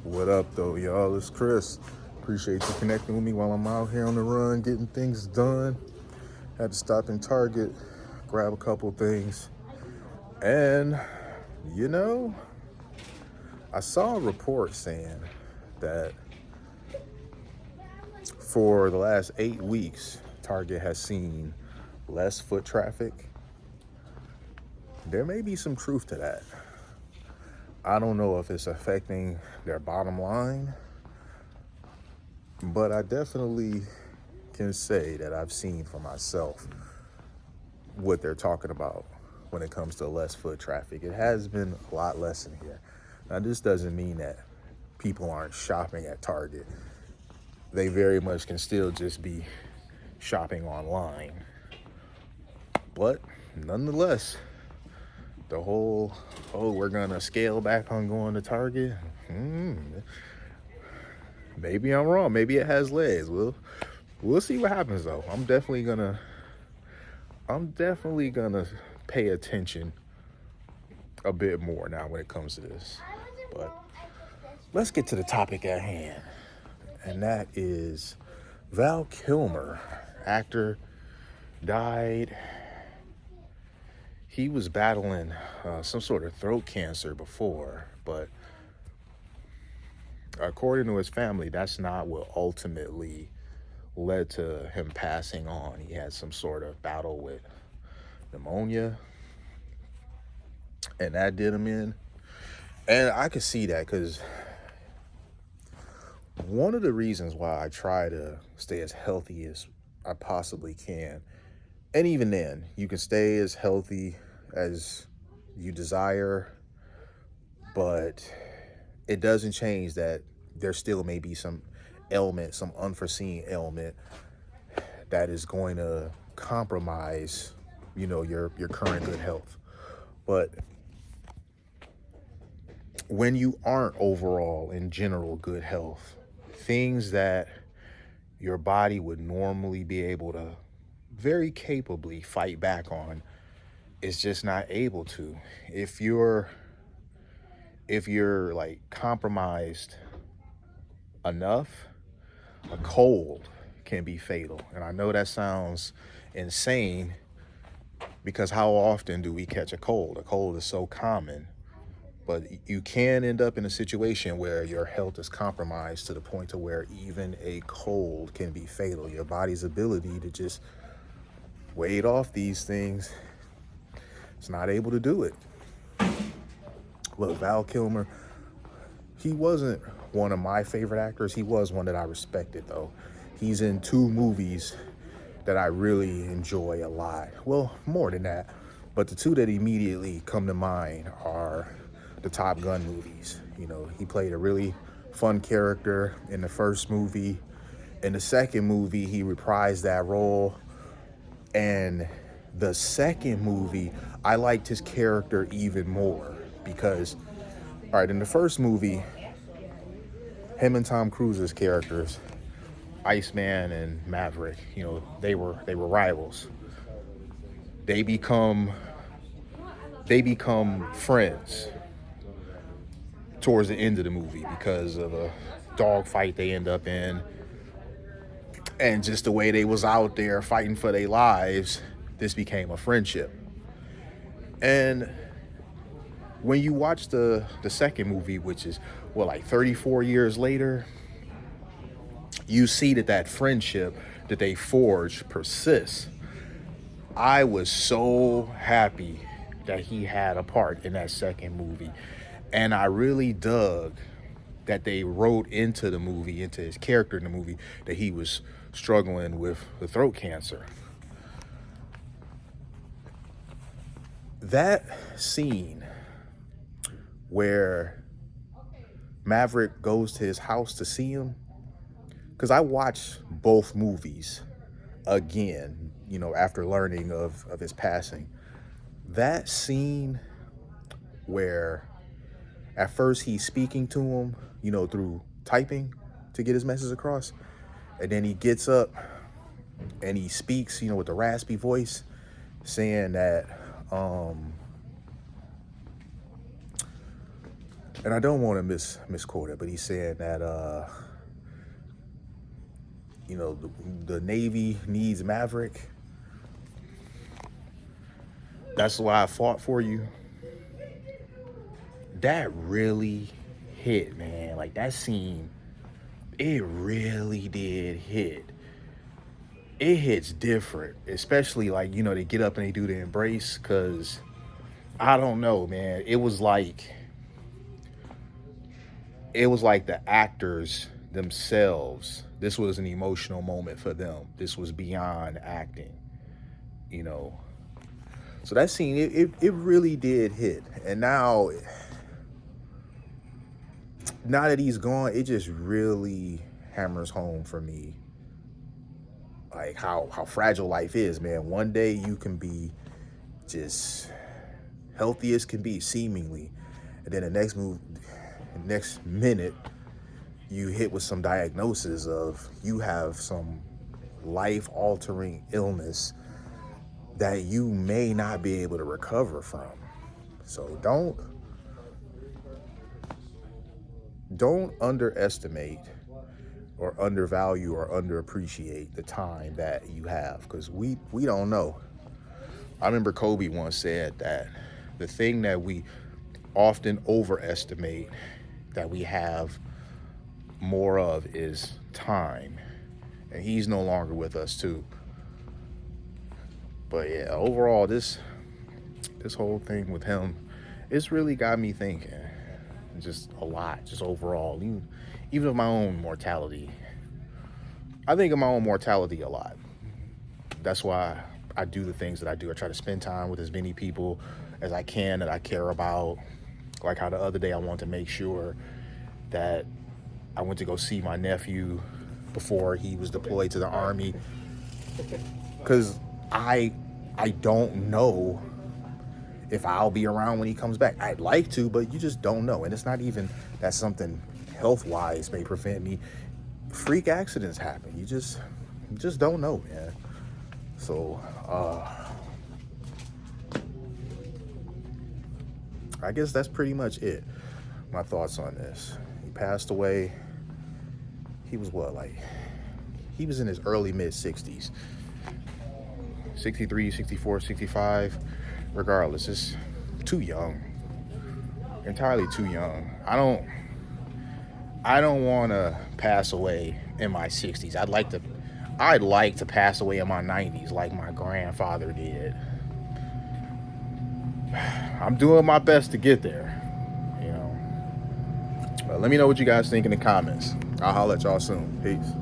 What up, though, y'all? It's Chris. Appreciate you connecting with me while I'm out here on the run, getting things done. Had to stop in Target, grab a couple things. And, you know, I saw a report saying that for the last 8 weeks, Target has seen less foot traffic. There may be some truth to that. I don't know if it's affecting their bottom line, but I definitely can say that I've seen for myself what they're talking about when it comes to less foot traffic. It has been a lot less in here. Now, this doesn't mean that people aren't shopping at Target. They very much can still just be shopping online. But nonetheless, the whole, we're going to scale back on going to Target. Maybe I'm wrong. Maybe it has legs. We'll see what happens, though. I'm definitely gonna pay attention a bit more now when it comes to this. But let's get to the topic at hand, and that is Val Kilmer, actor, died. He was battling some sort of throat cancer before, but according to his family, that's not what ultimately led to him passing on. He had some sort of battle with pneumonia, and that did him in. And I could see that because one of the reasons why I try to stay as healthy as I possibly can, and even then, you can stay as healthy as you desire, but it doesn't change that there still may be some ailment, some unforeseen ailment that is going to compromise, your current good health. But when you aren't overall in general good health, things that your body would normally be able to very capably fight back on is just not able to. If you're like compromised enough, a cold can be fatal. And I know that sounds insane because how often do we catch a cold? A cold is so common, but you can end up in a situation where your health is compromised to the point to where even a cold can be fatal. Your body's ability to just wade off these things, it's not able to do it. Look, Val Kilmer, he wasn't one of my favorite actors. He was one that I respected, though. He's in 2 movies that I really enjoy a lot. Well, more than that. But the 2 that immediately come to mind are the Top Gun movies. He played a really fun character in the first movie. In the second movie, he reprised that role. And the second movie, I liked his character even more because, all right, in the first movie, him and Tom Cruise's characters, Iceman and Maverick, they were rivals. They become friends towards the end of the movie because of a dogfight they end up in, and just the way they was out there fighting for their lives. This became a friendship. And when you watch the second movie, which is like 34 years later, you see that friendship that they forged persists. I was so happy that he had a part in that second movie. And I really dug that they wrote into the movie, into his character in the movie, that he was struggling with the throat cancer. That scene where Maverick goes to his house to see him, because I watched both movies again, after learning of his passing. That scene where at first he's speaking to him, through typing to get his message across, and then he gets up and he speaks, with a raspy voice, saying that and I don't want to misquote it, but he's saying that you know, the Navy needs Maverick. That's why I fought for you. That really hit, man. Like, that scene, it really did hit. It hits different, especially, like, you know, they get up and they do the embrace, because I don't know, man. It was like the actors themselves. This was an emotional moment for them. This was beyond acting, you know. So that scene, it really did hit. And now that he's gone, it just really hammers home for me, like how fragile life is, man. One day you can be just healthy as can be, seemingly, and then the next minute, you hit with some diagnosis of you have some life-altering illness that you may not be able to recover from. So don't underestimate or undervalue or underappreciate the time that you have, because we don't know. I remember Kobe once said that the thing that we often overestimate that we have more of is time, and he's no longer with us too. But yeah, overall, this whole thing with him, it's really got me thinking just a lot, just overall, even of my own mortality. I think of my own mortality a lot. That's why I do the things that I do. I try to spend time with as many people as I can that I care about. Like how the other day I wanted to make sure that I went to go see my nephew before he was deployed to the Army, because I don't know if I'll be around when he comes back. I'd like to, but you just don't know. And it's not even that something health-wise may prevent me. Freak accidents happen. You just don't know, man. So I guess that's pretty much it. My thoughts on this. He passed away. He was he was in his early mid-60s. 63, 64, 65. Regardless, it's too young. Entirely too young. I don't want to pass away in my 60s. I'd like to pass away in my 90s like my grandfather did. I'm doing my best to get there, you know. But let me know what you guys think in the comments. I'll holler at y'all soon. Peace.